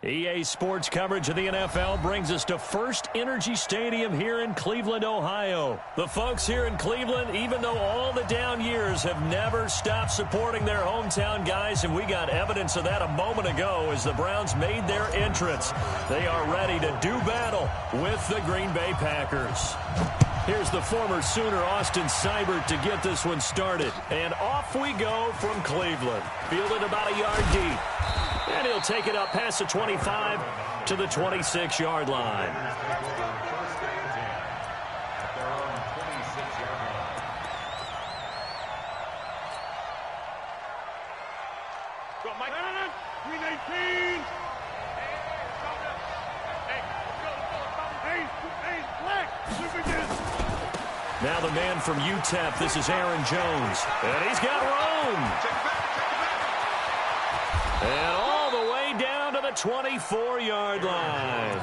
EA Sports coverage of the NFL brings us to First Energy Stadium here in Cleveland, Ohio. The folks here in Cleveland, even though all the down years, have never stopped supporting their hometown guys, and we got evidence of that a moment ago as the Browns made their entrance. They are ready to do battle with the Green Bay Packers. Here's the former Sooner, Austin Seibert, to get this one started. And off we go from Cleveland. Fielded about a yard deep. And he'll take it up past the 25 to the 26-yard line. Go, Mike. 319. Now the man from UTEP, this is Aaron Jones. And he's got room. And all the way down to the 24-yard line.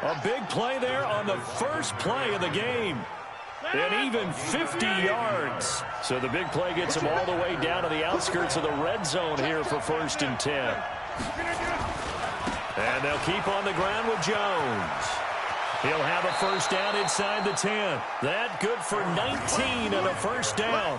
A big play there on the first play of the game. And even 50 yards. So the big play gets him all the way down to the outskirts of the red zone here for 1st and 10. And they'll keep on the ground with Jones. He'll have a first down inside the 10. That good for 19 and a first down.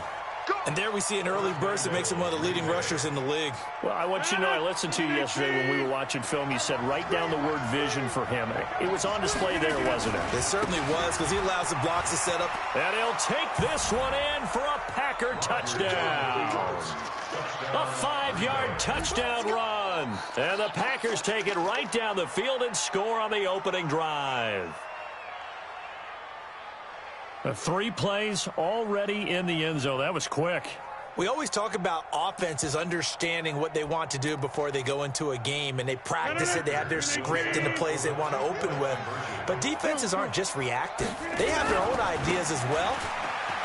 And there we see an early burst that makes him one of the leading rushers in the league. Well, I want you to know, I listened to you yesterday when we were watching film. You said write down the word vision for him. It was on display there, wasn't it? It certainly was, because he allows the blocks to set up. And he'll take this one in for a Packer touchdown. A 5-yard touchdown run. And the Packers take it right down the field and score on the opening drive. 3 plays already in the end zone. That was quick. We always talk about offenses understanding what they want to do before they go into a game, and they practice it. They have their script and the plays they want to open with. But defenses aren't just reactive. They have their own ideas as well.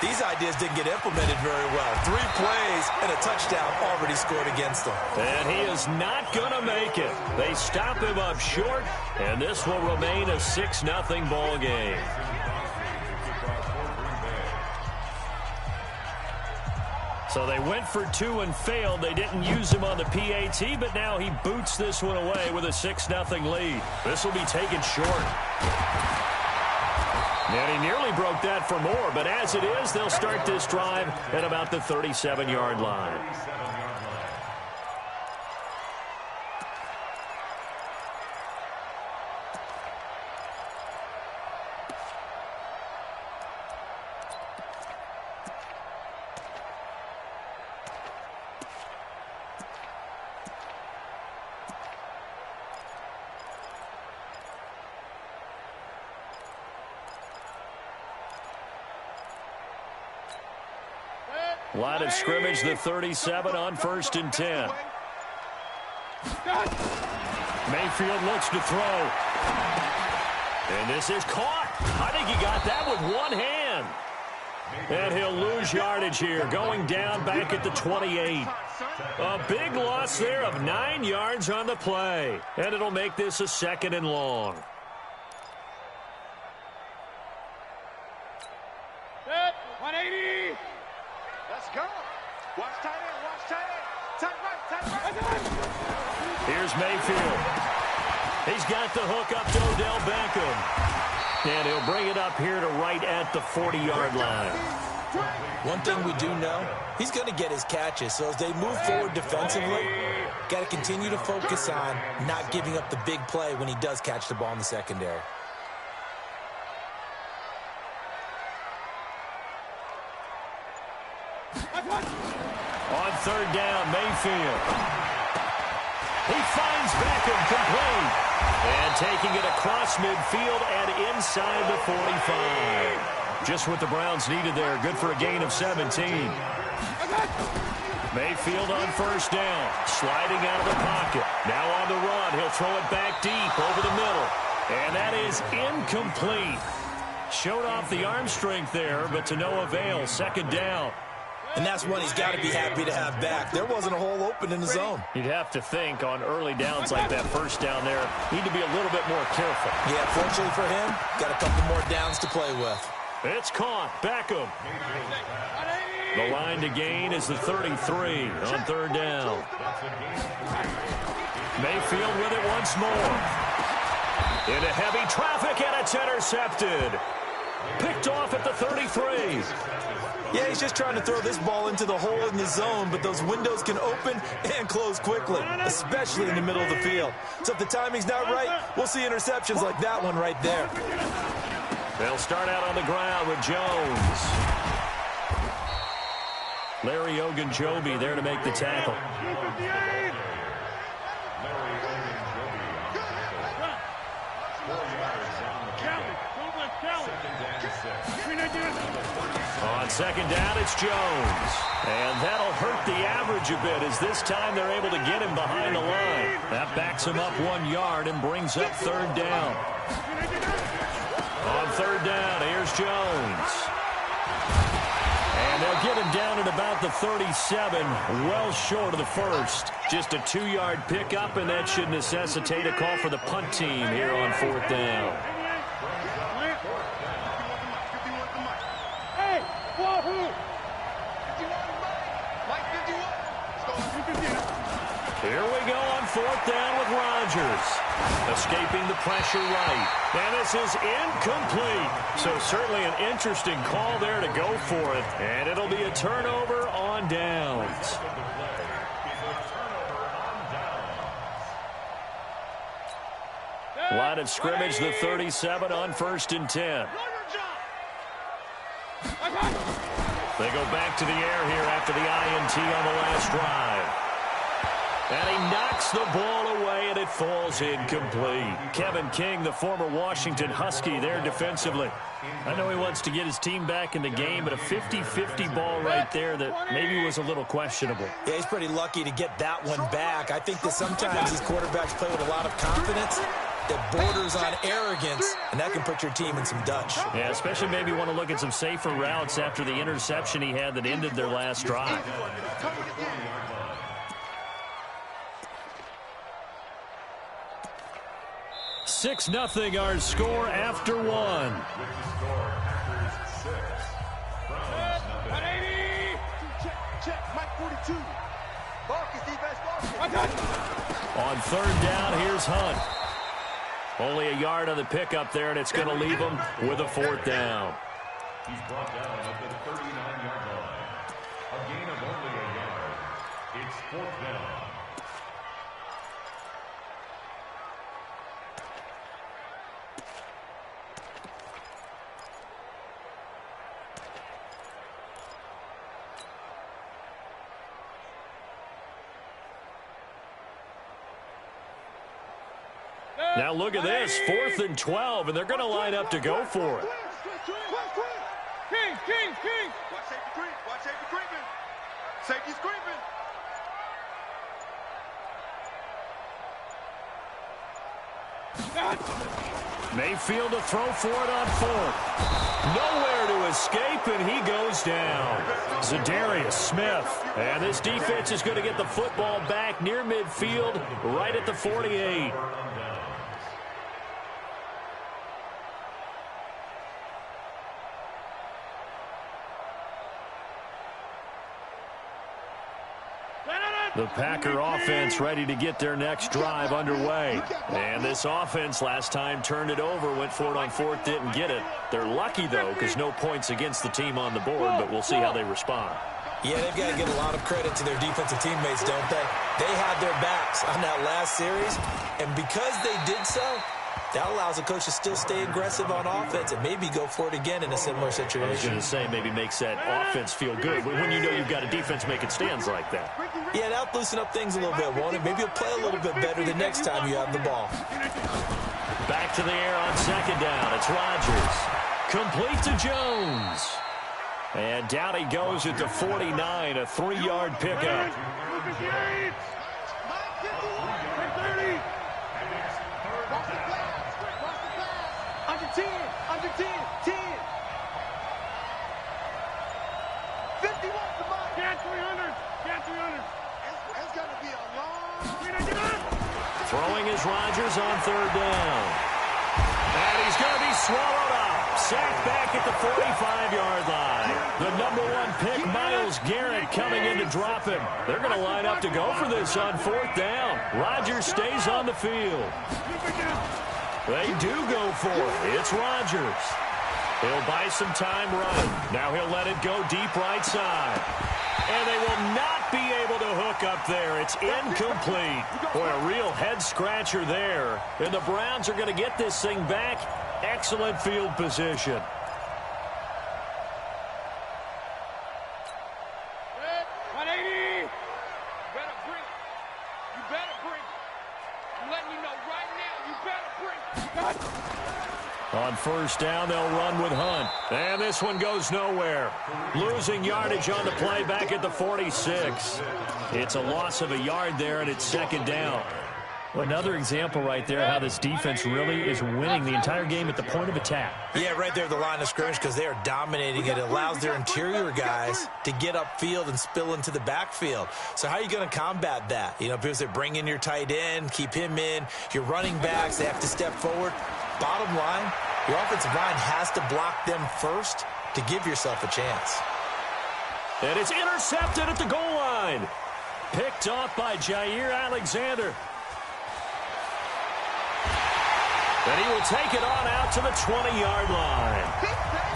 These ideas didn't get implemented very well. 3 plays and a touchdown already scored against them. And he is not going to make it. They stop him up short, and this will remain a 6-0 ball game. So they went for 2 and failed. They didn't use him on the PAT, but now he boots this one away with a 6-0 lead. This will be taken short. And he nearly broke that for more, but as it is, they'll start this drive at about the 37-yard line. Line of scrimmage, the 37 on 1st and 10. Mayfield looks to throw. And this is caught. I think he got that with one hand. And he'll lose yardage here, going down back at the 28. A big loss there of 9 yards on the play. And it'll make this a 2nd and long. Set, 180. Let's go. Watch tight end, watch tight end. Tight right. Here's Mayfield. He's got the hook up to Odell Beckham. And he'll bring it up here to right at the 40-yard line. One thing we do know, he's going to get his catches. So as they move forward defensively, got to continue to focus on not giving up the big play when he does catch the ball in the secondary. On 3rd down, Mayfield. He finds Beckham complete. And taking it across midfield and inside the 45. Just what the Browns needed there. Good for a gain of 17. Mayfield on 1st down. Sliding out of the pocket. Now on the run. He'll throw it back deep over the middle. And that is incomplete. Showed off the arm strength there, but to no avail. 2nd down. And that's one he's got to be happy to have back. There wasn't a hole open in the zone. You'd have to think on early downs like that 1st down there, need to be a little bit more careful. Yeah, fortunately for him, got a couple more downs to play with. It's caught. Beckham. The line to gain is the 33 on 3rd down. Mayfield with it once more. Into heavy traffic, and it's intercepted. Picked off at the 33. Yeah, he's just trying to throw this ball into the hole in the zone, but those windows can open and close quickly, especially in the middle of the field. So if the timing's not right, we'll see interceptions like that one right there. They'll start out on the ground with Jones. Larry Ogunjobi there to make the tackle. On second down, it's Jones. And that'll hurt the average a bit, as this time they're able to get him behind the line. That backs him up 1 yard and brings up third down. On third down, here's Jones. And they'll get him down at about the 37, well short of the first. Just a 2-yard pickup, and that should necessitate a call for the punt team here on fourth down. Here we go on fourth down with Rodgers. Escaping the pressure right. And this is incomplete. So certainly an interesting call there to go for it. And it'll be a turnover on downs. Line of scrimmage, the 37 on 1st and 10. They go back to the air here after the INT on the last drive. And he knocks the ball away, and it falls incomplete. Kevin King, the former Washington Husky, there defensively. I know he wants to get his team back in the game, but a 50-50 ball right there that maybe was a little questionable. Yeah, he's pretty lucky to get that one back. I think that sometimes these quarterbacks play with a lot of confidence that borders on arrogance, and that can put your team in some Dutch. Yeah, especially maybe want to look at some safer routes after the interception he had that ended their last drive. 6-0 our score after one. 180. Check. Mike 42. Marcus, defense, Marcus. On third down, here's Hunt. Only a yard on the pickup there, and it's going to leave him with a fourth down. He's brought down at the 39-yard line. A gain of only a yard. It's fourth down. Now look at this, 4th and 12, and they're going to line up to go for it. King. Watch safety creep. Watch safety creeping. Safety's creeping. Mayfield to throw for it on 4th. Nowhere to escape, and he goes down. Zadarius Smith. And this defense is going to get the football back near midfield, right at the 48. The Packer offense ready to get their next drive underway. And this offense last time turned it over, went for it on 4th, didn't get it. They're lucky, though, because no points against the team on the board, but we'll see how they respond. Yeah, they've got to give a lot of credit to their defensive teammates, don't they? They had their backs on that last series, and because they did so, that allows a coach to still stay aggressive on offense and maybe go for it again in a similar situation. I was going to say, maybe makes that offense feel good when you know you've got a defense making stands like that. Yeah, that'll loosen up things a little bit, won't it? Maybe you'll play a little bit better the next time you have the ball. Back to the air on second down. It's Rodgers. Complete to Jones. And down he goes at the 49, a 3-yard pickup. Under 10. 51 to Mike. Get 300. It's going to be a long... Throwing is Rodgers on third down. And he's going to be swallowed up. Sacked back at the 45-yard line. The #1 pick, Myles Garrett, coming in to drop him. They're going to line up to go for this on 4th down. Rodgers stays on the field. They do go for it. It's Rodgers. He'll buy some time running. Now he'll let it go deep right side. And they will not be able to hook up there. It's incomplete. Boy, a real head-scratcher there. And the Browns are going to get this thing back. Excellent field position. On 1st down, they'll run with Hunt. And this one goes nowhere. Losing yardage on the play back at the 46. It's a loss of a yard there, and it's 2nd down. Well, another example right there how this defense really is winning the entire game at the point of attack. Yeah, right there at the line of scrimmage because they are dominating it. It allows their interior guys to get upfield and spill into the backfield. So how are you going to combat that? You know, because they bring in your tight end, keep him in. Your running backs, they have to step forward. Bottom line, your offensive line has to block them first to give yourself a chance. And it's intercepted at the goal line. Picked off by Jair Alexander. And he will take it on out to the 20-yard line.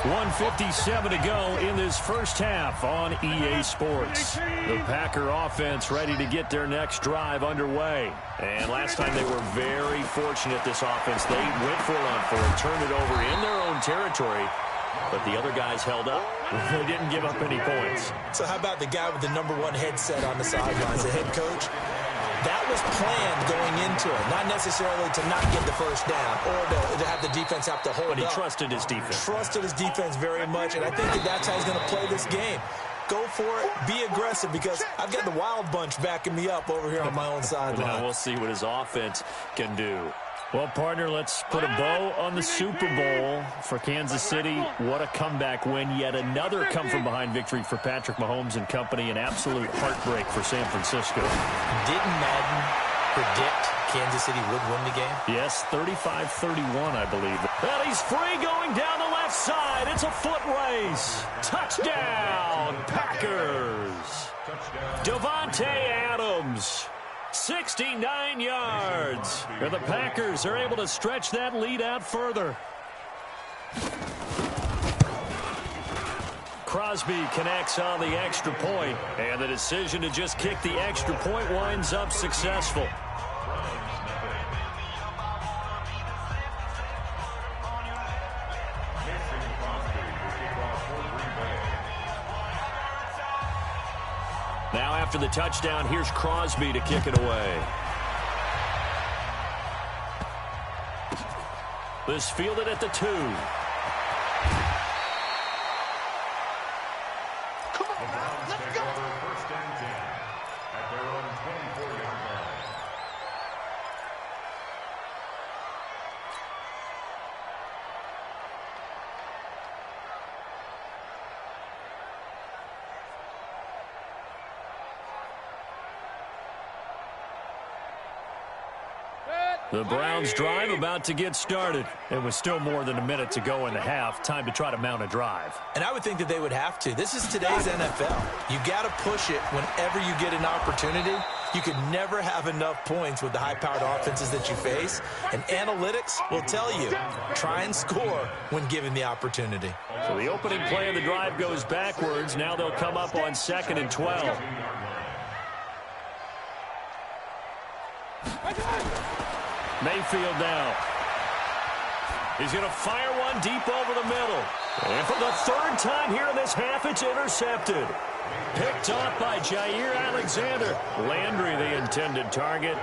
1:57 to go in this first half on EA Sports. The Packer offense ready to get their next drive underway. And last time they were very fortunate, this offense. They went for it on 4th, turned it over in their own territory. But the other guys held up. They didn't give up any points. So how about the guy with the #1 headset on the sidelines, the head coach? That was planned going into it, not necessarily to not get the first down or to have the defense have to hold up. But he trusted his defense. Trusted his defense very much, and I think that's how he's going to play this game. Go for it, be aggressive, because I've got the wild bunch backing me up over here on my own sideline. Now we'll see what his offense can do. Well, partner, let's put a bow on the Super Bowl for Kansas City. What a comeback win. Yet another come-from-behind victory for Patrick Mahomes and company. An absolute heartbreak for San Francisco. Didn't Madden predict Kansas City would win the game? Yes, 35-31, I believe. Well, he's free going down the left side. It's a foot race. Touchdown, Packers. Devontae Adams. 69 yards. And the Packers are able to stretch that lead out further. Crosby connects on the extra point, and the decision to just kick the extra point winds up successful. Now after the touchdown, here's Crosby to kick it away. This fielded at the 2. Come on, now, let's go. First and 10 at their own 24-yard line. The Browns drive about to get started. It was still more than a minute to go in the half. Time to try to mount a drive. And I would think that they would have to. This is today's NFL. You got to push it whenever you get an opportunity. You can never have enough points with the high-powered offenses that you face. And analytics will tell you, try and score when given the opportunity. So the opening play of the drive goes backwards. Now they'll come up on 2nd and 12. Mayfield now. He's going to fire one deep over the middle. And for the 3rd time here in this half, it's intercepted. Picked off by Jair Alexander. Landry, the intended target.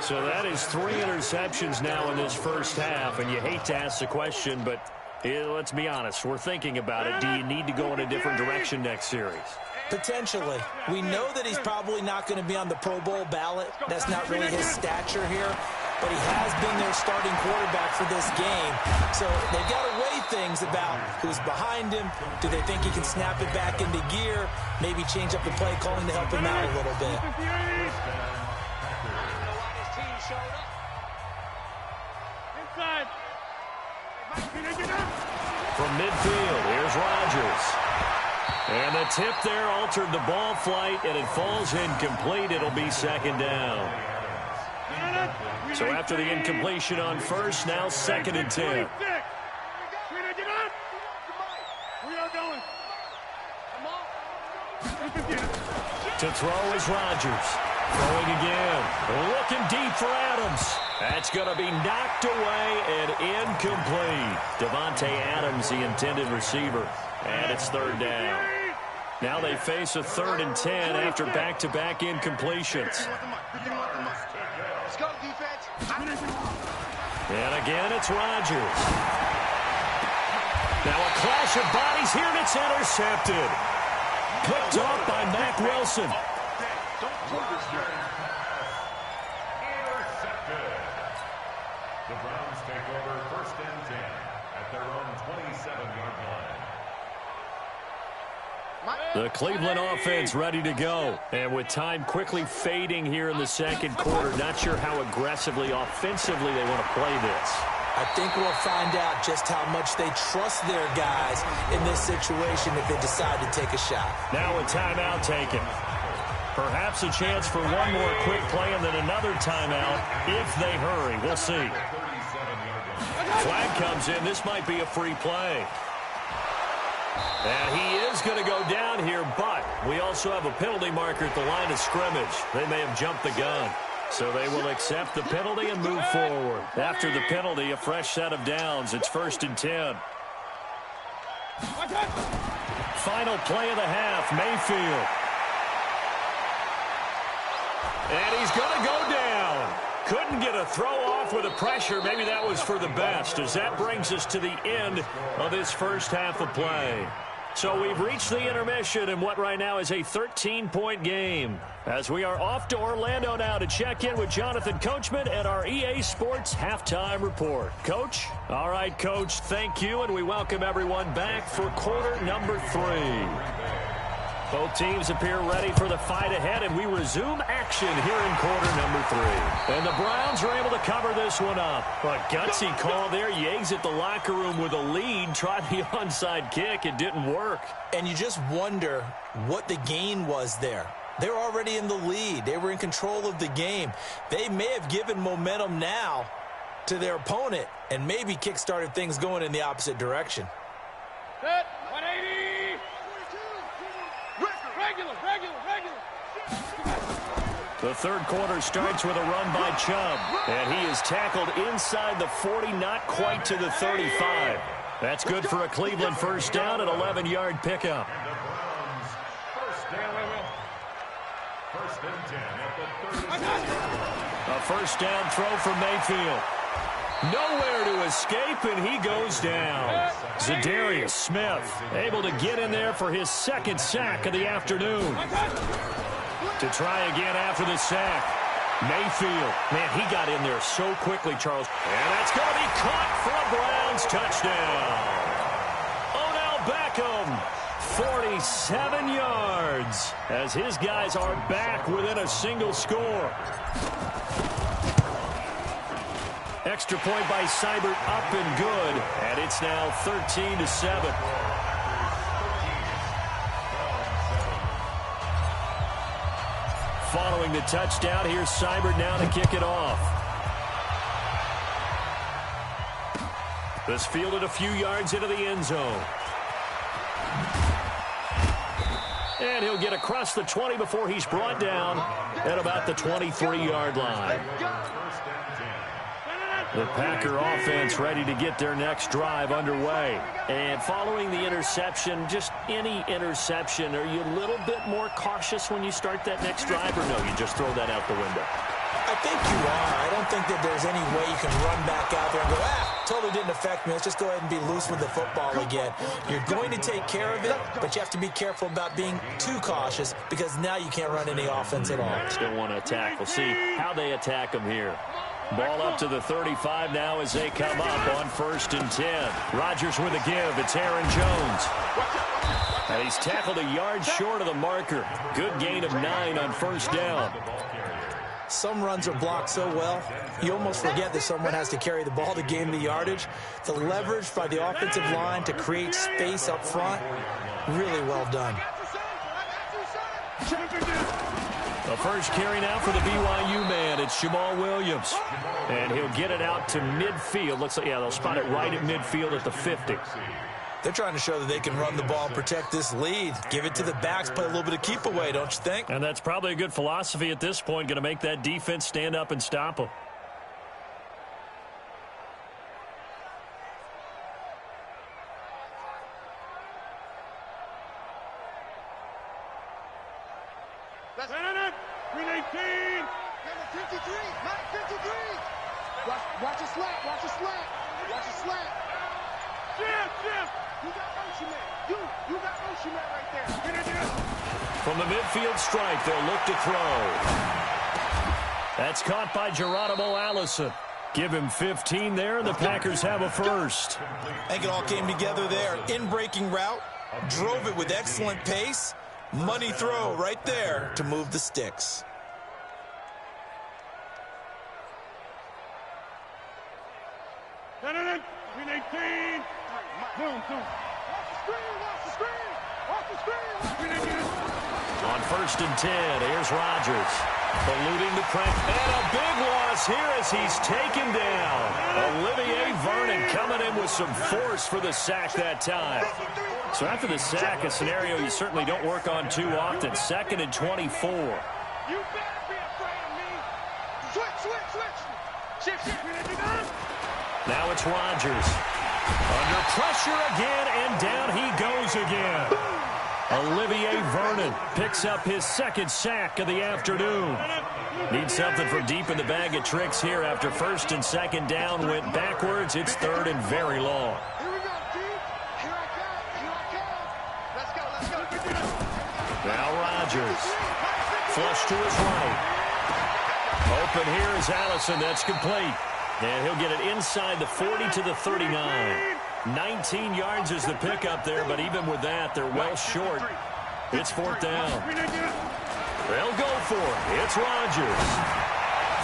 So that is 3 interceptions now in this first half. And you hate to ask the question, but let's be honest. We're thinking about it. Do you need to go in a different direction next series? Potentially. We know that he's probably not going to be on the Pro Bowl ballot. That's not really his stature here. But he has been their starting quarterback for this game. So they've got to weigh things about who's behind him. Do they think he can snap it back into gear? Maybe change up the play calling to help him out a little bit. From midfield, here's Rodgers. And the tip there altered the ball flight, and it falls incomplete. It'll be second down. So after the incompletion on first, now 2nd and 10. To throw is Rodgers. Throwing again. Looking deep for Adams. That's going to be knocked away and incomplete. Devontae Adams, the intended receiver. And it's 3rd down. Now they face a 3rd and 10 after back-to-back incompletions. Let's go, defense. And again, it's Rodgers. Now a clash of bodies here, and it's intercepted. Picked off by Mack Wilson. Intercepted. The Browns take over 1st and 10 at their own 27-yard line. The Cleveland offense ready to go. And with time quickly fading here in the 2nd quarter, not sure how aggressively, offensively they want to play this. I think we'll find out just how much they trust their guys in this situation if they decide to take a shot. Now a timeout taken. Perhaps a chance for one more quick play and then another timeout if they hurry. We'll see. Flag comes in. This might be a free play. And he is going to go down here, but we also have a penalty marker at the line of scrimmage. They may have jumped the gun. So they will accept the penalty and move forward. After the penalty, a fresh set of downs. It's 1st and 10. Final play of the half, Mayfield. And he's going to go down. Couldn't get a throw off with the pressure. Maybe that was for the best, as that brings us to the end of this first half of play. So we've reached the intermission in what right now is a 13-point game, as we are off to Orlando now to check in with Jonathan Coachman at our EA Sports Halftime Report. Coach? All right, Coach, thank you, and we welcome everyone back for quarter number 3. Both teams appear ready for the fight ahead, and we resume action here in quarter number 3. And the Browns are able to cover this one up. A gutsy call there. You exit the locker room with a lead, tried the onside kick. It didn't work. And you just wonder what the gain was there. They're already in the lead. They were in control of the game. They may have given momentum now to their opponent and maybe kick-started things going in the opposite direction. Set, 180. The 3rd quarter starts with a run by Chubb, and he is tackled inside the 40, not quite to the 35. That's good for a Cleveland first down, an 11-yard pickup. And the Browns first and 10 at the 30. A first down throw for Mayfield. Nowhere to escape, and he goes down. Zadarius Smith able to get in there for his 2nd sack of the afternoon. To try again after the sack. Mayfield. Man, he got in there so quickly, Charles. And that's going to be caught for a Browns touchdown. Odell Beckham, 47 yards, as his guys are back within a single score. Extra point by Seibert, up and good, and it's now 13-7. Following the touchdown, here's Seibert now to kick it off. This fielded a few yards into the end zone. And he'll get across the 20 before he's brought down at about the 23-yard line. The Packer offense ready to get their next drive underway. And following the interception, just any interception, are you a little bit more cautious when you start that next drive, or no, you just throw that out the window? I think you are. I don't think that there's any way you can run back out there and go, totally didn't affect me. Let's just go ahead and be loose with the football again. You're going to take care of it, but you have to be careful about being too cautious, because now you can't run any offense at all. Still want to attack. We'll see how they attack them here. Ball up to the 35 now as they come up on 1st and 10. Rodgers with a give. It's Aaron Jones. And he's tackled a yard short of the marker. Good gain of 9 on first down. Some runs are blocked so well, you almost forget that someone has to carry the ball to gain the yardage. The leverage by the offensive line to create space up front, Really well done. The first carry now for the BYU man. It's Jamal Williams. And he'll get it out to midfield. Looks like, yeah, they'll spot it right at midfield at the 50. They're trying to show that they can run the ball and protect this lead. Give it to the backs, play a little bit of keep away, don't you think? And that's probably a good philosophy at this point. Going to make that defense stand up and stop them. That's 319. Number 53. Mike 53. Watch a slap. Watch a slap. Watch a slap. Jim. You got Ocean Man. You got Ocean Man right there. From the midfield stripe, they'll look to throw. That's caught by Geronimo Allison. Give him 15 there, and the Packers have a first. I think it all came together there. In-breaking route. Drove it with excellent pace. Money throw right there to move the sticks. No. 319. Boom. Watch the screen. On first and 10, here's Rodgers. Eluding the pressure. And a big loss here as he's taken down. Olivier Vernon coming in with some force for the sack that time. So after the sack, a scenario you certainly don't work on too often. 2nd and 24. You better be afraid of me. Switch. Shift. Now it's Rodgers. Under pressure again, and down he goes again. Olivier Vernon picks up his second sack of the afternoon. Needs something from deep in the bag of tricks here after first and second down went backwards. It's 3rd and very long. Here we go, G. Here I come. Let's go. Now Rodgers. Flush to his right. Open here is Allison. That's complete. And he'll get it inside the 40 to the 39. 19 yards is the pickup there, but even with that, they're well short. It's 4th down. They'll go for it. It's Rodgers.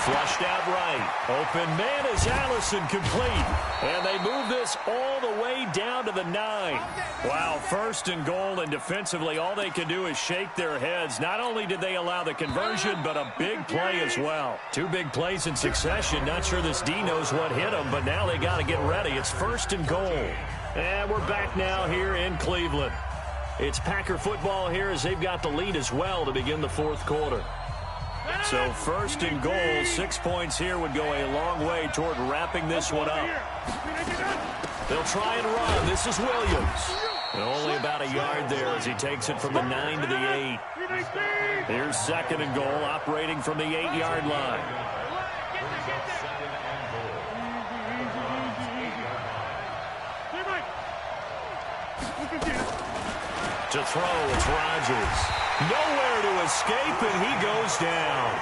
Flushed out right. Open man is Allison, complete. And they move this all the way down to the 9. Wow, 1st and goal, and defensively all they can do is shake their heads. Not only did they allow the conversion, but a big play as well. 2 big plays in succession. Not sure this D knows what hit them, but now they got to get ready. It's 1st and goal. And we're back now here in Cleveland. It's Packer football here as they've got the lead as well to begin the 4th quarter. So 1st and goal, 6 points here would go a long way toward wrapping this one up. They'll try and run. This is Williams. And only about a yard there as he takes it from the 9 to the 8. Here's 2nd and goal, operating from the 8-yard line. To throw, it's Rodgers. Nowhere to escape, and he goes down.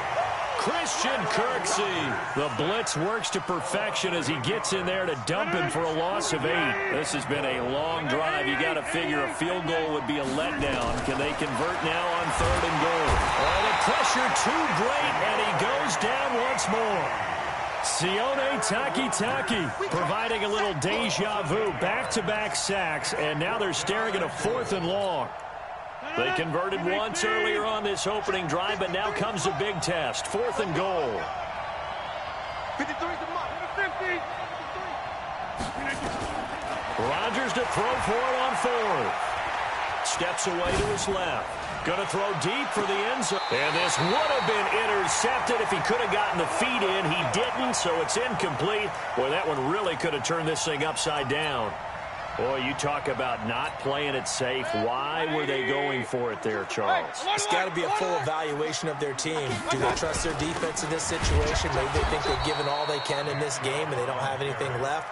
Christian Kirksey. The blitz works to perfection as he gets in there to dump him for a loss of 8. This has been a long drive. You got to figure a field goal would be a letdown. Can they convert now on 3rd and goal? Oh, the pressure too great, and he goes down once more. Sione Takitaki providing a little deja vu. Back-to-back sacks, and now they're staring at a 4th and long. They converted once earlier on this opening drive, but now comes a big test. 4th and goal. 53's the mark. 50. Rodgers to throw for it on 4th. Steps away to his left. Going to throw deep for the end zone. And this would have been intercepted if he could have gotten the feet in. He didn't, so it's incomplete. Boy, that one really could have turned this thing upside down. Boy, you talk about not playing it safe. Why were they going for it there, Charles? It's got to be a full evaluation of their team. Do they trust their defense in this situation? Maybe they think they've given all they can in this game and they don't have anything left.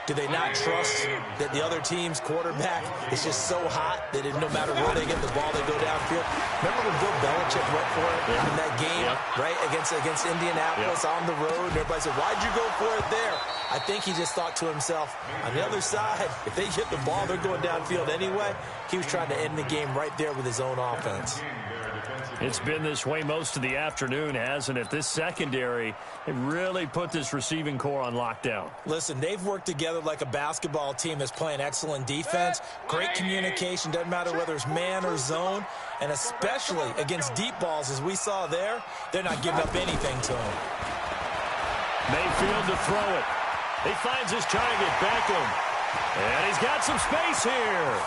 Do they not trust that the other team's quarterback is just so hot that no matter where they get the ball, they go downfield? Remember when Bill Belichick went for it in that game, right, against Indianapolis on the road? And everybody said, why'd you go for it there? I think he just thought to himself, on the other side, if they get the ball, they're going downfield anyway. He was trying to end the game right there with his own offense. It's been this way most of the afternoon, hasn't it? This secondary, they really put this receiving core on lockdown. Listen, they've worked together like a basketball team that's playing excellent defense, great communication, doesn't matter whether it's man or zone, and especially against deep balls, as we saw there, they're not giving up anything to them. Mayfield to throw it. He finds his target, Beckham. And he's got some space here.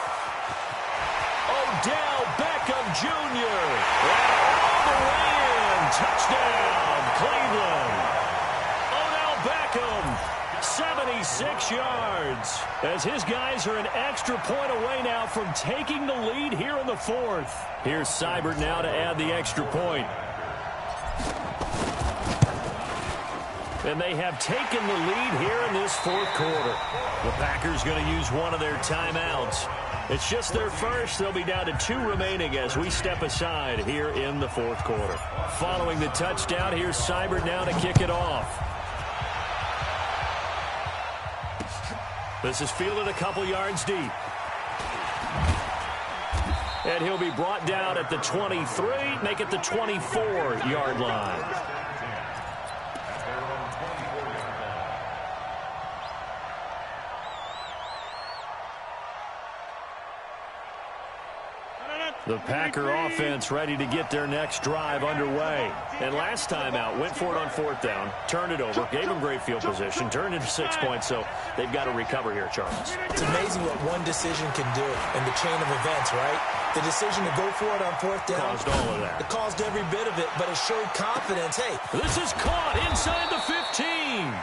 Odell Beckham Jr. And all the way in. Touchdown, Cleveland. Odell Beckham, 76 yards. As his guys are an extra point away now from taking the lead here in the fourth. Here's Seibert now to add the extra point. And they have taken the lead here in this fourth quarter. The Packers going to use one of their timeouts. It's just their first. They'll be down to 2 remaining as we step aside here in the fourth quarter. Following the touchdown, here's Seibert now to kick it off. This is fielded a couple yards deep. And he'll be brought down at the 23, make it the 24-yard line. The Packer offense ready to get their next drive underway. And last time out, went for it on fourth down, turned it over, gave them great field position, turned it to 6 points, so they've got to recover here, Charles. It's amazing what one decision can do in the chain of events, right? The decision to go for it on fourth down. Caused all of that. It caused every bit of it, but it showed confidence. Hey, this is caught inside the 15.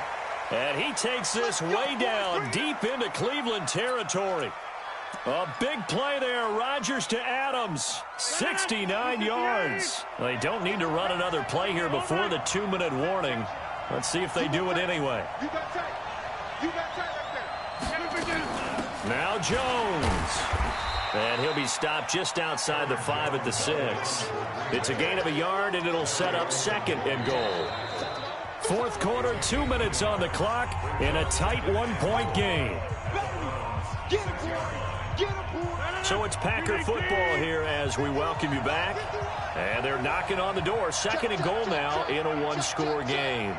And he takes this way down deep into Cleveland territory. A big play there. Rodgers to Adams. 69 yards. They don't need to run another play here before the 2-minute warning. Let's see if they do it anyway. Now Jones. And he'll be stopped just outside the 5 at the 6. It's a gain of a yard, and it'll set up 2nd and goal. Fourth quarter, 2 minutes on the clock in a tight 1-point game. So it's Packer football here as we welcome you back. And they're knocking on the door. 2nd and goal now in a 1-score game.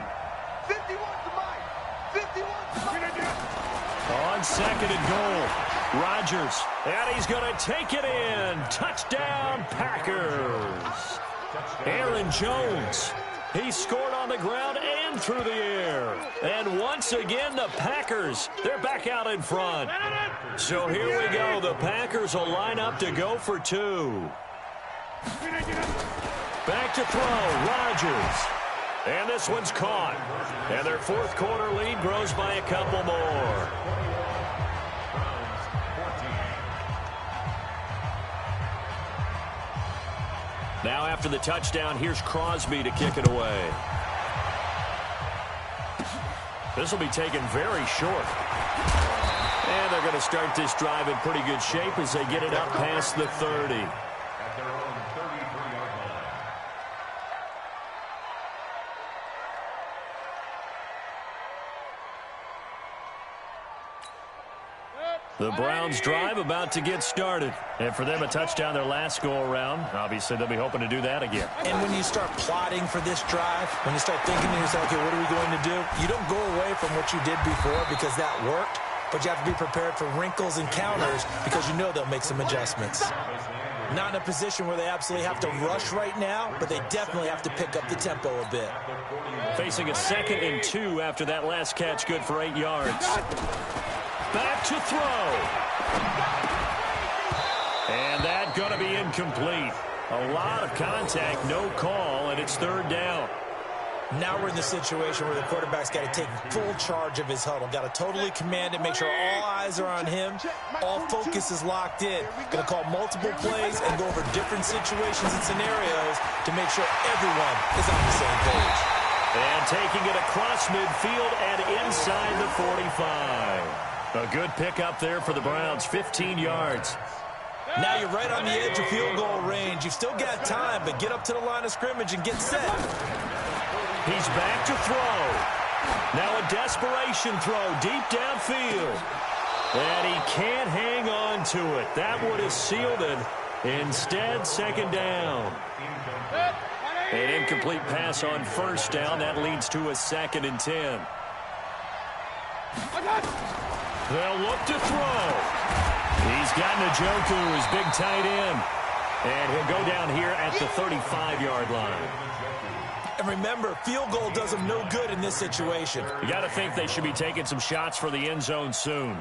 On 2nd and goal, Rodgers. And he's going to take it in. Touchdown, Packers. Aaron Jones. He scored on the ground and through the air. And once again, the Packers, they're back out in front. So here we go. The Packers will line up to go for 2. Back to throw, Rodgers. And this one's caught. And their fourth quarter lead grows by a couple more. Now after the touchdown, here's Crosby to kick it away. This will be taken very short. And they're going to start this drive in pretty good shape as they get it up past the 30. At their own 33-yard line. The Browns drive about to get started. And for them, a touchdown their last go-around. Obviously, they'll be hoping to do that again. and when you start plotting for this drive, when you start thinking to yourself, okay, what are we going to do? You don't go away from what you did before because that worked, but you have to be prepared for wrinkles and counters because you know they'll make some adjustments. Not in a position where they absolutely have to rush right now, but they definitely have to pick up the tempo a bit. Facing a 2nd and 2 after that last catch, good for 8 yards. Back to throw. And that going to be incomplete. A lot of contact, no call, and it's 3rd down. Now we're in the situation where the quarterback's got to take full charge of his huddle. Got to totally command it, make sure all eyes are on him. All focus is locked in. Going to call multiple plays and go over different situations and scenarios to make sure everyone is on the same page. And taking it across midfield and inside the 45. A good pickup there for the Browns, 15 yards. Now you're right on the edge of field goal range. You've still got time, but get up to the line of scrimmage and get set. He's back to throw. Now a desperation throw deep downfield. And he can't hang on to it. That would have sealed it. Instead, second down. An incomplete pass on first down. That leads to a 2nd and 10. They'll look to throw. He's got Njoku, his big tight end. And he'll go down here at the 35-yard line. And remember, field goal does them no good in this situation. You got to think they should be taking some shots for the end zone soon.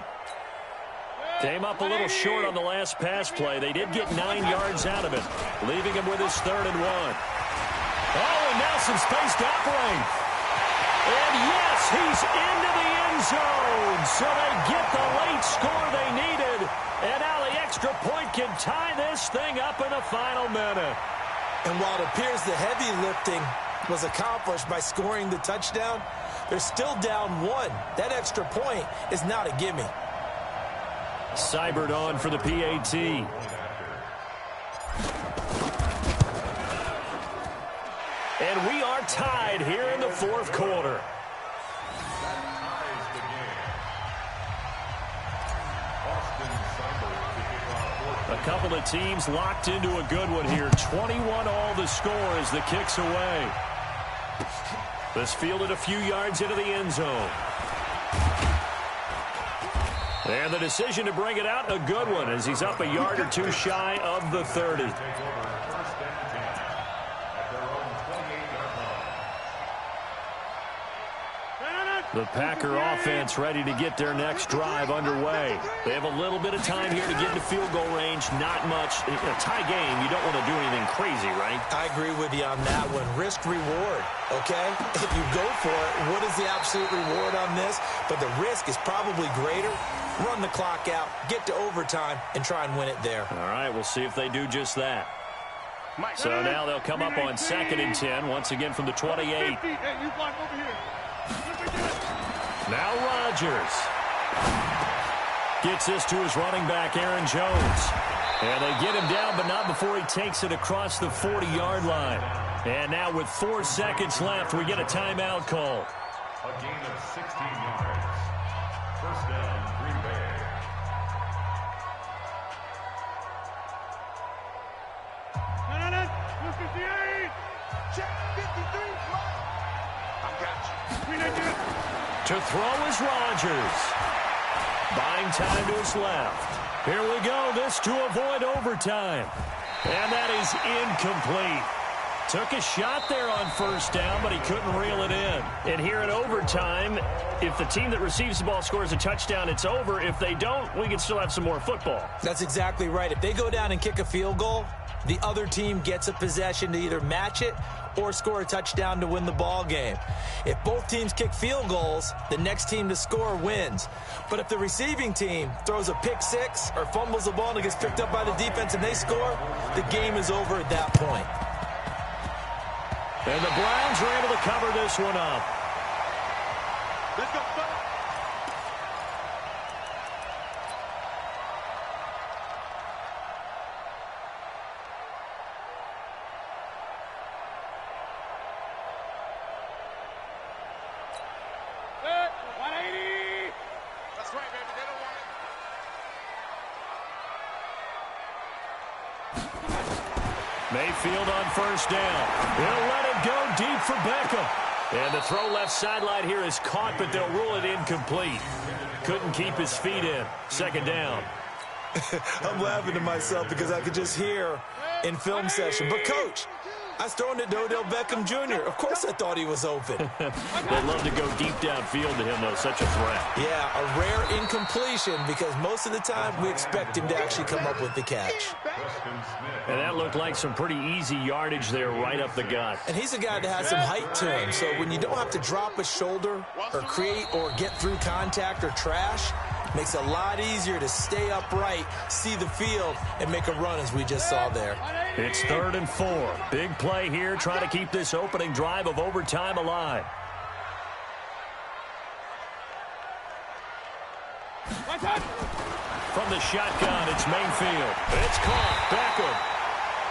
Came up a little short on the last pass play. They did get 9 yards out of it, leaving him with his 3rd and 1. Oh, and now some space to operate. And yes, he's into the end zone. So they get the late score they needed. And now the extra point can tie this thing up in the final minute. And while it appears the heavy lifting was accomplished by scoring the touchdown, they're still down 1. That extra point is not a gimme. Seibert on for the PAT. And we are tied here in the 4th quarter. A couple of teams locked into a good one here. 21 all the score as the kick's away. This fielded a few yards into the end zone. And the decision to bring it out, a good one, as he's up a yard or 2 shy of the 30. The Packer offense ready to get their next drive underway. They have a little bit of time here to get into field goal range. Not much. In a tie game, you don't want to do anything crazy, right? I agree with you on that one. Risk-reward, okay? If you go for it, what is the absolute reward on this? But the risk is probably greater. Run the clock out, get to overtime, and try and win it there. All right, we'll see if they do just that. So now they'll come up on 2nd and 10, once again from the 28. Hey, you block over here. Now Rodgers gets this to his running back, Aaron Jones. And they get him down, but not before he takes it across the 40-yard line. And now with 4 seconds left, we get a timeout call. A gain of 16 yards. First down, Green Bay. No, 58. Check 53. I got you. To throw is Rodgers. Buying time to his left. Here we go. This to avoid overtime. And that is incomplete. Took a shot there on first down, but he couldn't reel it in. And here in overtime, if the team that receives the ball scores a touchdown, it's over. If they don't, we can still have some more football. That's exactly right. If they go down and kick a field goal, the other team gets a possession to either match it or score a touchdown to win the ball game. If both teams kick field goals, the next team to score wins. But if the receiving team throws a pick six or fumbles the ball and it gets picked up by the defense and they score, the game is over at that point. And the Browns are able to cover this one up. Let's go. Mayfield on first down. He'll let it go deep for Beckham. And the throw left sideline here is caught, but they'll rule it incomplete. Couldn't keep his feet in. Second down. I'm laughing to myself because I could just hear in film session. But, Coach, I was throwing it to Odell Beckham Jr. Of course I thought he was open. They'd love to go deep downfield to him, though. Such a threat. Yeah, a rare incompletion because most of the time we expect him to actually come up with the catch. And that looked like some pretty easy yardage there right up the gut. And he's a guy that has some height to him. So when you don't have to drop a shoulder or create or get through contact or trash, makes it a lot easier to stay upright, see the field, and make a run as we just saw there. It's 3rd and 4. Big play here, trying to keep this opening drive of overtime alive. From the shotgun, it's Mayfield. It's caught. Beckham.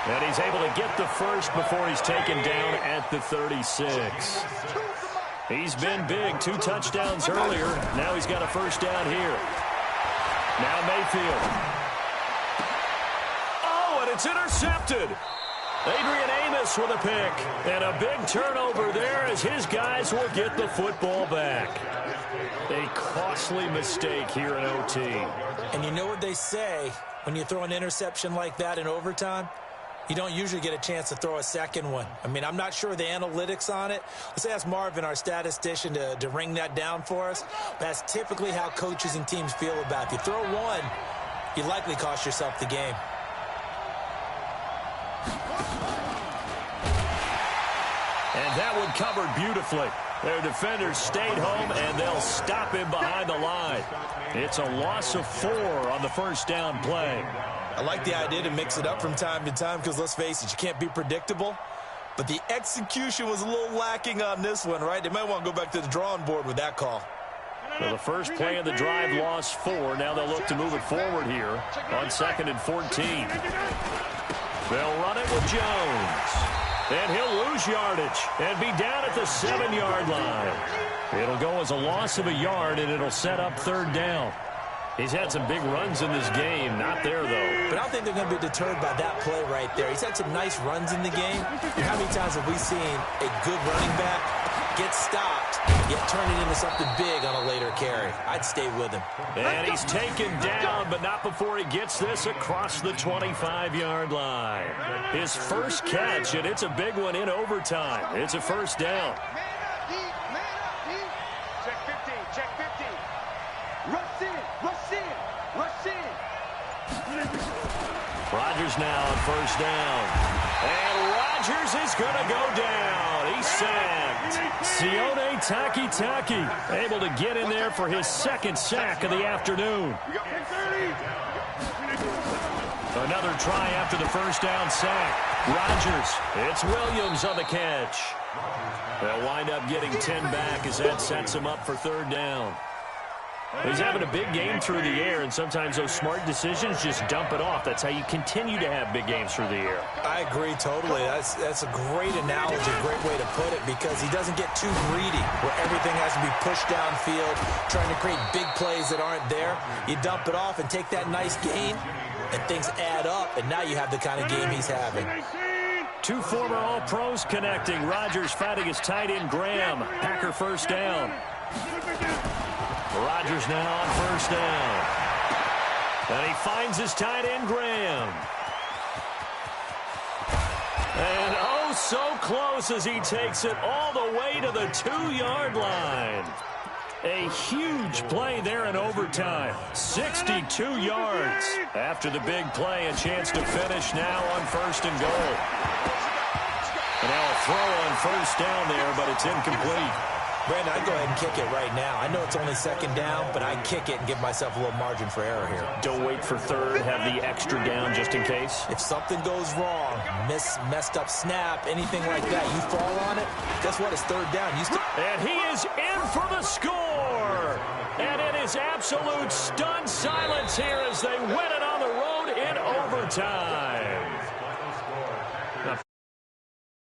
And he's able to get the first before he's taken down at the 36. He's been big. 2 touchdowns earlier. Now he's got a first down here. Now Mayfield. Oh, and it's intercepted. Adrian Amos with a pick. And a big turnover there as his guys will get the football back. A costly mistake here in OT. And you know what they say, when you throw an interception like that in overtime, you don't usually get a chance to throw a second one. I mean, I'm not sure the analytics on it. Let's ask Marvin, our statistician, to ring that down for us. That's typically how coaches and teams feel about it. If you throw one, you likely cost yourself the game. And that one covered beautifully. Their defenders stayed home, and they'll stop him behind the line. It's a loss of 4 on the first down play. I like the idea to mix it up from time to time because, let's face it, you can't be predictable. But the execution was a little lacking on this one, right? They might want to go back to the drawing board with that call. So the first play of the drive lost 4. Now they'll look to move it forward here on 2nd and 14. They'll run it with Jones. And he'll lose yardage and be down at the 7-yard line. It'll go as a loss of a yard, and it'll set up 3rd down. He's had some big runs in this game. Not there, though. But I don't think they're going to be deterred by that play right there. He's had some nice runs in the game. And how many times have we seen a good running back get stopped, yet turn it into something big on a later carry? I'd stay with him. And he's taken down, but not before he gets this across the 25-yard line. His first catch, and it's a big one in overtime. It's a 1st down. Check 15, check 15. Rush in, rush in, rush in. Rodgers now on 1st down. And Rodgers is going to go down. He's sacked. Sione Takitaki able to get in there for his 2nd sack of the afternoon. Another try after the 1st down sack. Rodgers, it's Williams on the catch. They'll wind up getting 10 back as that sets him up for 3rd down. He's having a big game through the air, and sometimes those smart decisions just dump it off. That's how you continue to have big games through the air. I agree totally. That's a great analogy, a great way to put it, because he doesn't get too greedy where everything has to be pushed downfield, trying to create big plays that aren't there. You dump it off and take that nice gain, and things add up, and now you have the kind of game he's having. 2 former All-Pros connecting. Rodgers fighting his tight end, Graham. Packer 1st down. Rodgers now on 1st down. And he finds his tight end, Graham. And oh, so close as he takes it all the way to the 2-yard line. A huge play there in overtime. 62 yards. After the big play, a chance to finish now on 1st and goal. And now a throw on 1st down there, but it's incomplete. Brandon, I'd go ahead and kick it right now. I know it's only 2nd down, but I'd kick it and give myself a little margin for error here. Don't wait for 3rd. Have the extra down just in case. If something goes wrong, messed up snap, anything like that, you fall on it, guess what? It's 3rd down. And he is in for the score. And it is absolute stunned silence here as they win it on the road in overtime.